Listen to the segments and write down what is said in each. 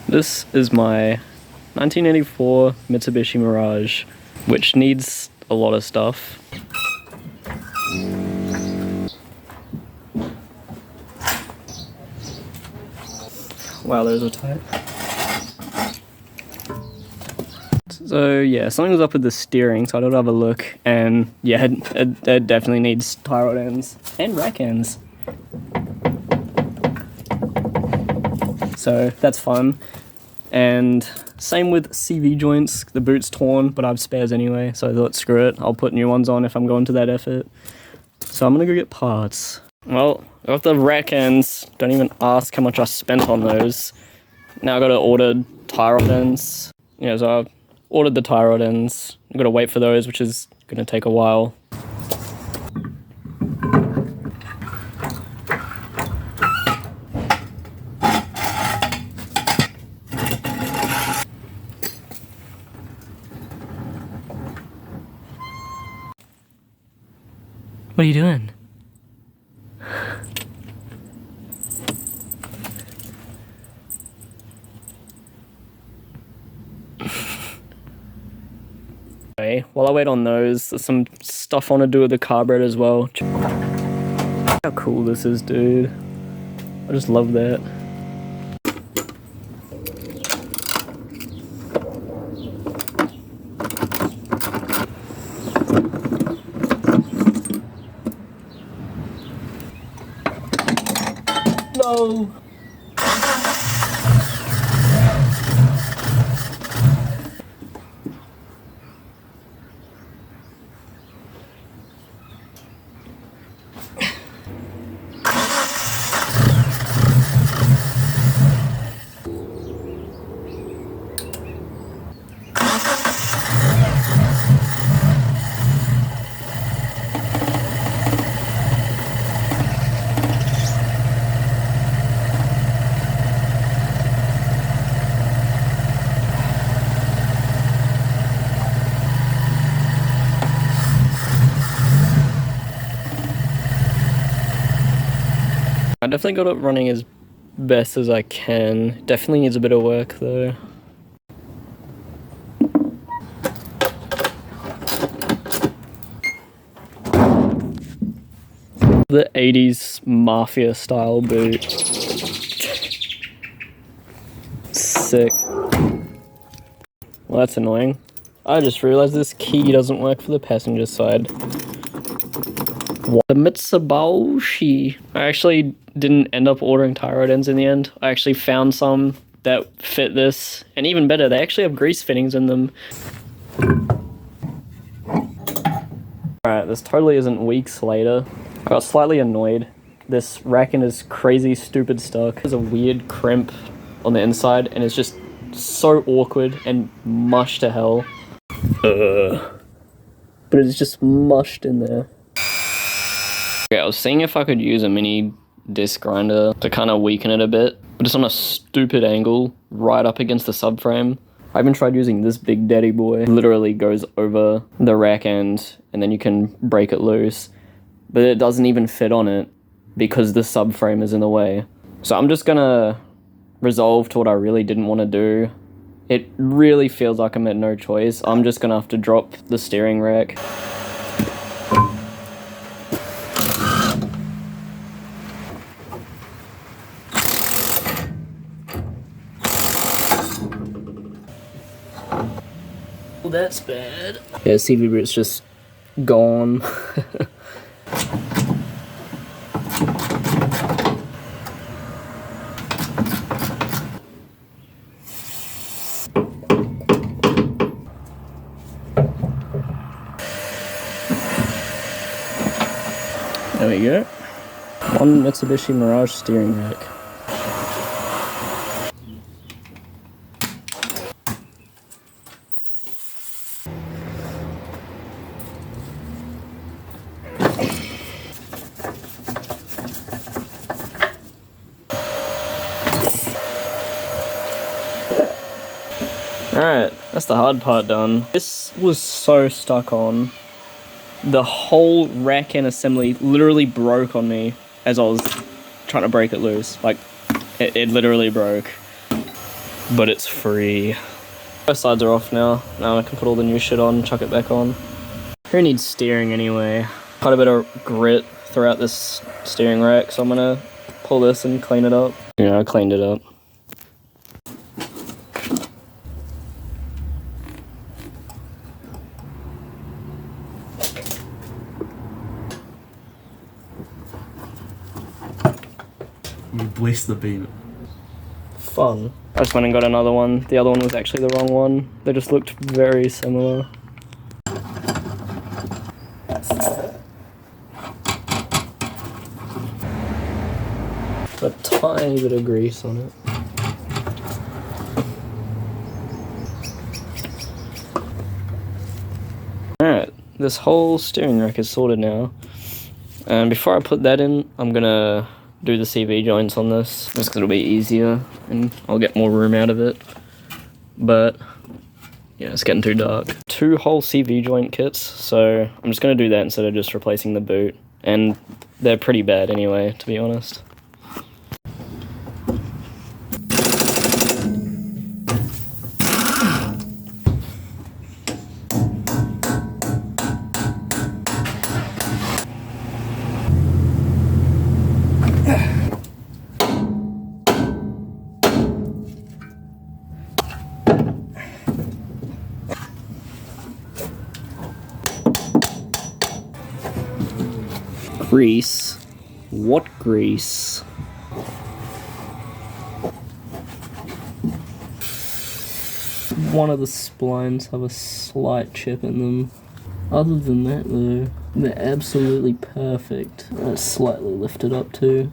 This is my 1984 Mitsubishi Mirage, which needs a lot of stuff. Wow, those are tight. So yeah, something was up with the steering, so I thought I'd have a look, and yeah, it definitely needs tie rod ends and rack ends. So that's fun. And same with CV joints, the boot's torn, but I have spares anyway, so I thought screw it, I'll put new ones on if I'm going to that effort. So I'm gonna go get parts. Well, I got the rack ends, don't even ask how much I spent on those. Now I gotta order tie rod ends. Yeah, so I've ordered the tie rod ends. I've gotta wait for those, which is gonna take a while. What are you doing? Okay, while I wait on those, there's some stuff I want to do with the carburetor as well. How cool this is, dude. I just love that. No! I definitely got it running as best as I can. Definitely needs a bit of work though. The 80s mafia style boot. Sick. Well, that's annoying. I just realized this key doesn't work for the passenger side. What? The Mitsubishi. I actually didn't end up ordering tie rod ends in the end. I actually found some that fit this, and even better, they actually have grease fittings in them. Alright, this totally isn't weeks later. I got slightly annoyed. This rack end is crazy stupid stuck. There's a weird crimp on the inside, and it's just so awkward and mush to hell. But it's just mushed in there. Okay, I was seeing if I could use a mini disc grinder to kind of weaken it a bit, but it's on a stupid angle right up against the subframe. I even tried using this big daddy boy. It literally goes over the rack end and then you can break it loose, but it doesn't even fit on it because the subframe is in the way. So I'm just gonna resolve to what I really didn't want to do. It really feels like I'm at no choice. I'm just gonna have to drop the steering rack. Well, that's bad. Yeah, CV root's just gone. There we go. One Mitsubishi Mirage steering rack. Alright, that's the hard part done. This was so stuck on. The whole rack end assembly literally broke on me as I was trying to break it loose. Like, it literally broke. but it's free. Both sides are off now. Now I can put all the new shit on, chuck it back on. Who needs steering anyway? Quite a bit of grit throughout this steering rack, so I'm gonna pull this and clean it up. Yeah, I cleaned it up. You bless the beam. Fun. I just went and got another one. The other one was actually the wrong one. They just looked very similar. A tiny bit of grease on it. Alright, this whole steering rack is sorted now. And before I put that in, I'm gonna do the CV joints on this, just because it'll be easier and I'll get more room out of it. But yeah, it's getting too dark. 2 whole CV joint kits, so I'm just gonna do that instead of just replacing the boot. And they're pretty bad anyway, to be honest. Grease? What grease? One of the splines have a slight chip in them. Other than that though, they're absolutely perfect. That's slightly lifted up too.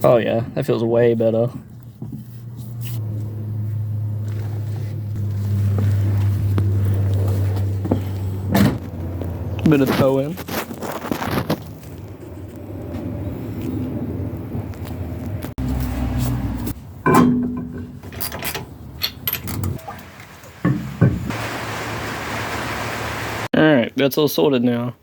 Oh yeah, that feels way better. Bit of toe in. Alright, that's all sorted now.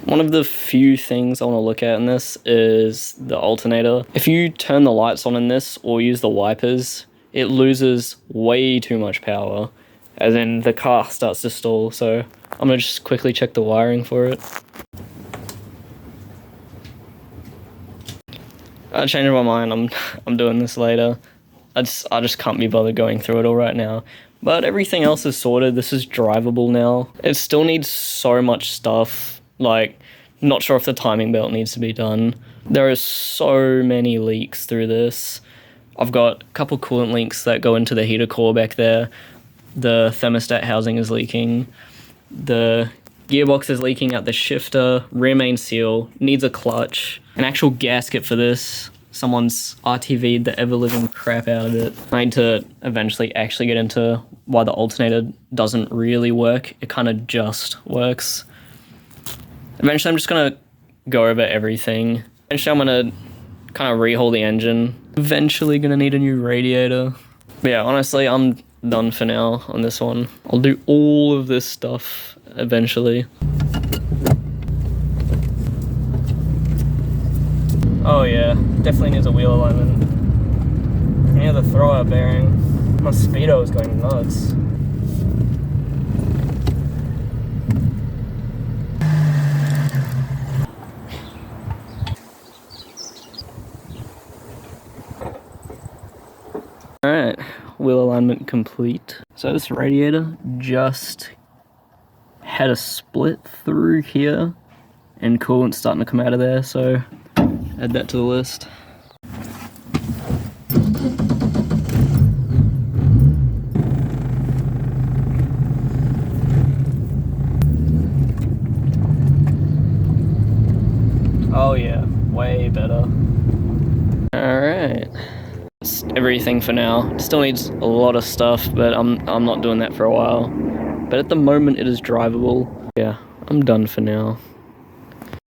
One of the few things I want to look at in this is the alternator. If you turn the lights on in this or use the wipers, it loses way too much power, as in the car starts to stall, so I'm going to just quickly check the wiring for it. I changed my mind, I'm doing this later. I just can't be bothered going through it all right now. But everything else is sorted. This is drivable now. It still needs so much stuff. Like, not sure if the timing belt needs to be done. There are so many leaks through this. I've got a couple coolant leaks that go into the heater core back there. The thermostat housing is leaking. The gearbox is leaking out the shifter. Rear main seal. Needs a clutch. An actual gasket for this. Someone's RTV'd the ever-living crap out of it. I need to eventually actually get into why the alternator doesn't really work. It kind of just works. Eventually I'm just going to go over everything. Eventually I'm going to kind of rehaul the engine. Eventually going to need a new radiator. But yeah, honestly, I'm done for now on this one. I'll do all of this stuff eventually. Oh yeah, definitely needs a wheel alignment. I need the throwout bearing. My speedo is going nuts. Alright, wheel alignment complete. So this radiator just had a split through here and coolant's starting to come out of there, so add that to the list. Oh yeah, way better. Alright. That's everything for now. Still needs a lot of stuff, but I'm not doing that for a while. But at the moment it is drivable. Yeah, I'm done for now.